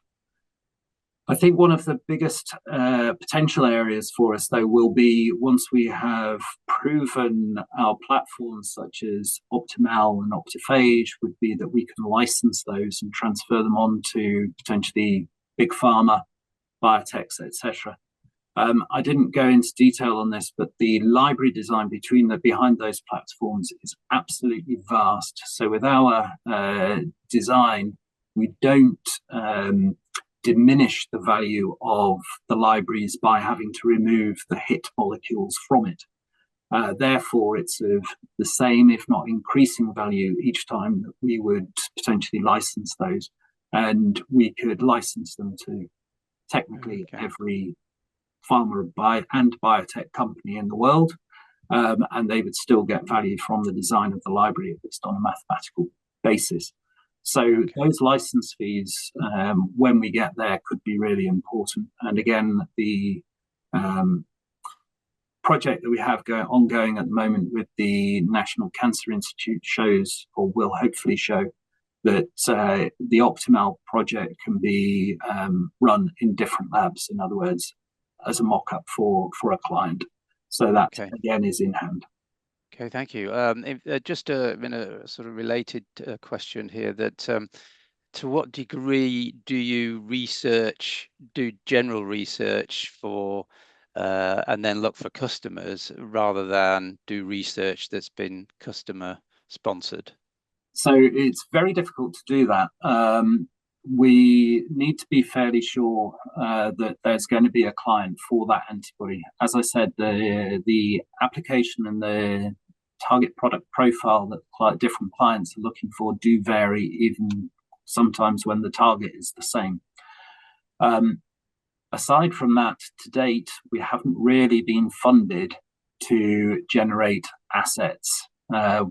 I think one of the biggest potential areas for us, though, will be once we have proven our platforms such as Optimal and Optiphage, would be that we can license those and transfer them on to potentially big pharma, biotechs, etc. I didn't go into detail on this, but the library design behind those platforms is absolutely vast. So with our design, we don't diminish the value of the libraries by having to remove the hit molecules from it. Therefore, it's of the same, if not increasing value each time that we would potentially license those. And we could license them to technically every pharma and biotech company in the world. And they would still get value from the design of the library if it's on a mathematical basis. So those license fees, when we get there, could be really important. And again, the project that we have ongoing at the moment with the National Cancer Institute shows, or will hopefully show, that the Optimal project can be run in different labs, in other words, as a mock-up for a client. So that, again, is in hand. Okay, thank you. Just in a sort of related question here, that to what degree do you do general research for and then look for customers rather than do research that's been customer sponsored? So it's very difficult to do that. We need to be fairly sure that there's going to be a client for that antibody. As I said, the application and the target product profile that different clients are looking for do vary, even sometimes when the target is the same. Aside from that, to date, we haven't really been funded to generate assets.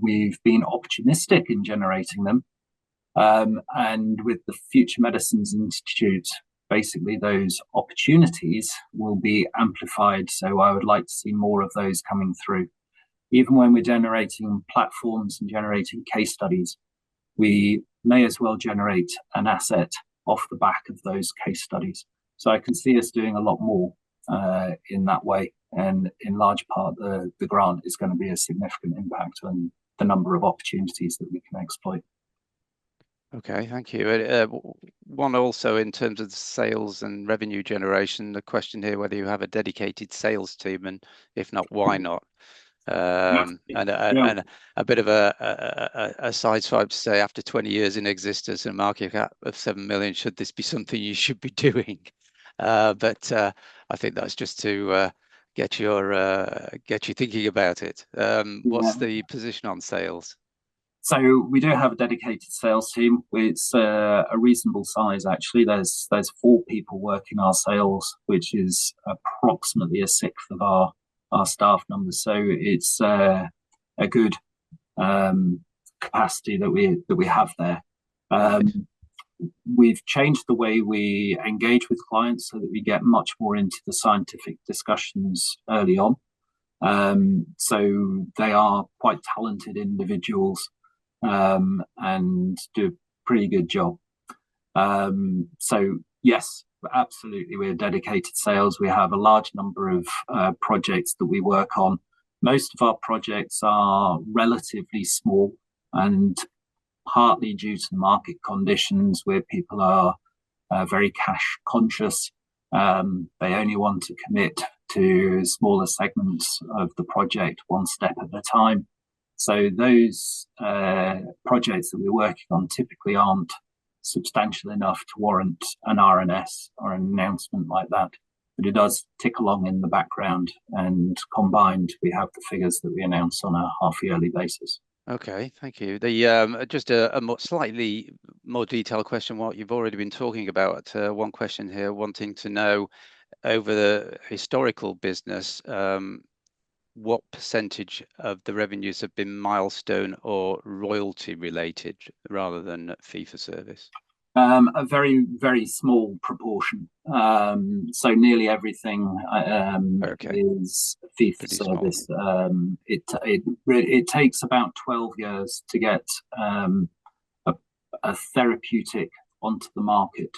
We've been opportunistic in generating them. And with the Future Medicines Institute, basically those opportunities will be amplified. So I would like to see more of those coming through. Even when we're generating platforms and generating case studies, we may as well generate an asset off the back of those case studies. So I can see us doing a lot more in that way. And in large part, the grant is going to be a significant impact on the number of opportunities that we can exploit. Okay, thank you. One also in terms of the sales and revenue generation, the question here whether you have a dedicated sales team, and if not, why not? And a bit of a side swipe to say, after 20 years in existence and a market cap of 7 million, should this be something you should be doing? But I think that's just to get you thinking about it. What's the position on sales? So we do have a dedicated sales team. It's a reasonable size, actually. There's 4 people working our sales, which is approximately a sixth of our staff numbers. So it's a good capacity that we have there. Right. We've changed the way we engage with clients so that we get much more into the scientific discussions early on. So they are quite talented individuals and do a pretty good job. So yes, absolutely, we're dedicated sales. We have a large number of projects that we work on. Most of our projects are relatively small, and partly due to market conditions where people are very cash conscious. They only want to commit to smaller segments of the project, one step at a time. So those projects that we're working on typically aren't substantial enough to warrant an RNS or an announcement like that. But it does tick along in the background, and combined, we have the figures that we announce on a half-yearly basis. Okay, thank you. The just a slightly more detailed question, what you've already been talking about. One question here, wanting to know over the historical business, what percentage of the revenues have been milestone or royalty related rather than fee for service? A very, very small proportion. So nearly everything is fee for service. It takes about 12 years to get a therapeutic onto the market.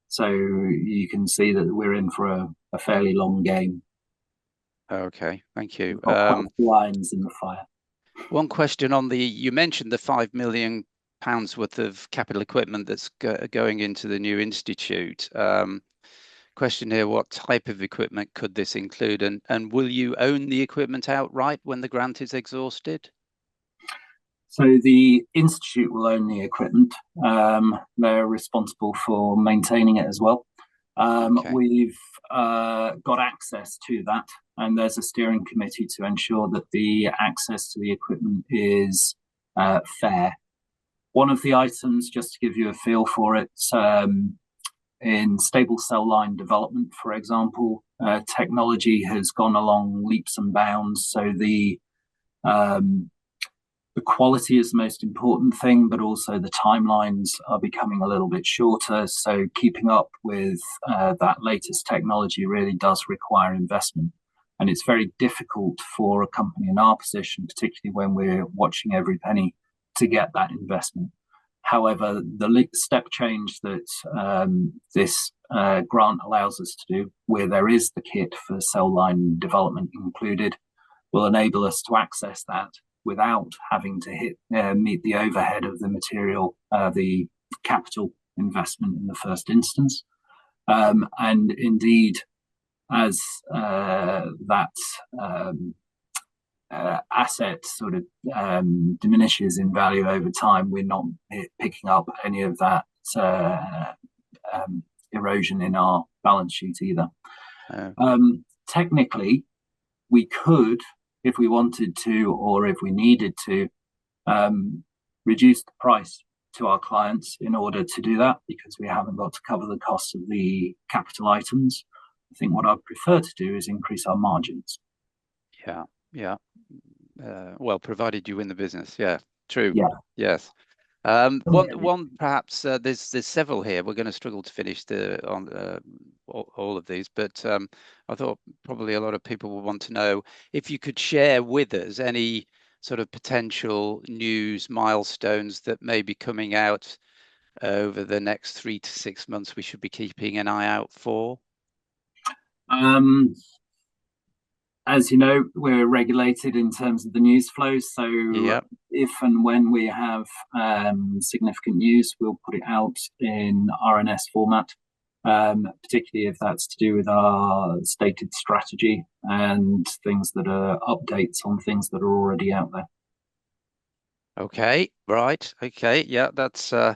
So you can see that we're in for a fairly long game. Okay, thank you. Lines in the fire. One question on you mentioned the £5 million worth of capital equipment that's going into the new institute. Question here, what type of equipment could this include, and will you own the equipment outright when the grant is exhausted? So the institute will own the equipment. They're responsible for maintaining it as well. Okay. We've got access to that, and there's a steering committee to ensure that the access to the equipment is fair. One of the items, just to give you a feel for it, in stable cell line development, for example, technology has gone along leaps and bounds. So the quality is the most important thing, but also the timelines are becoming a little bit shorter. So keeping up with that latest technology really does require investment. And it's very difficult for a company in our position, particularly when we're watching every penny, to get that investment. However, the step change that this grant allows us to do, where there is the kit for cell line development included, will enable us to access that without having to meet the overhead of the material, the capital investment in the first instance. And indeed, as that asset sort of diminishes in value over time, we're not picking up any of that erosion in our balance sheet either. Technically, we could, if we wanted to, or if we needed to, reduce the price to our clients in order to do that, because we haven't got to cover the cost of the capital items. I think what I'd prefer to do is increase our margins. Yeah. Well, provided you win the business. Yeah, true. Yeah. Yes. One perhaps there's several here. We're going to struggle to finish all of these, but I thought probably a lot of people will want to know if you could share with us any sort of potential news milestones that may be coming out over the next 3 to 6 months we should be keeping an eye out for. As you know, we're regulated in terms of the news flow. So if and when we have significant news, we'll put it out in RNS format, particularly if that's to do with our stated strategy and things that are updates on things that are already out there. Okay, right. Okay, yeah, that's I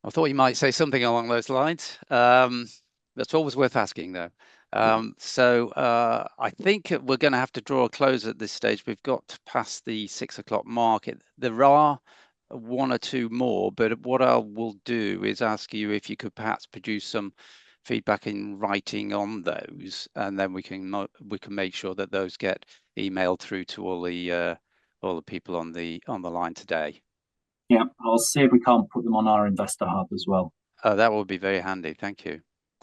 thought you might say something along those lines. That's always worth asking, though. So I think we're going to have to draw a close at this stage. We've got past the 6 o'clock mark. There are 1 or 2 more, but what I will do is ask you if you could perhaps produce some feedback in writing on those, and then we can make sure that those get emailed through to all all the people on the line today. Yeah, I'll see if we can't put them on our investor hub as well. That would be very handy. Thank you.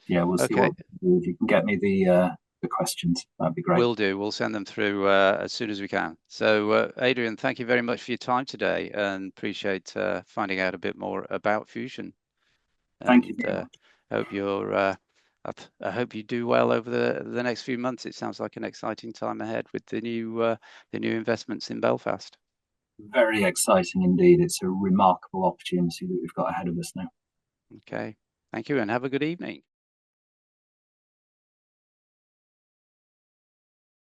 Yeah, we'll see what we can do. If you can get me the questions, that'd be great. Will do. We'll send them through as soon as we can. So, Adrian, thank you very much for your time today, and appreciate finding out a bit more about Fusion. Thank you very much. I hope you do well over the next few months. It sounds like an exciting time ahead with the new investments in Belfast. Very exciting indeed. It's a remarkable opportunity that we've got ahead of us now. Okay. Thank you, and have a good evening.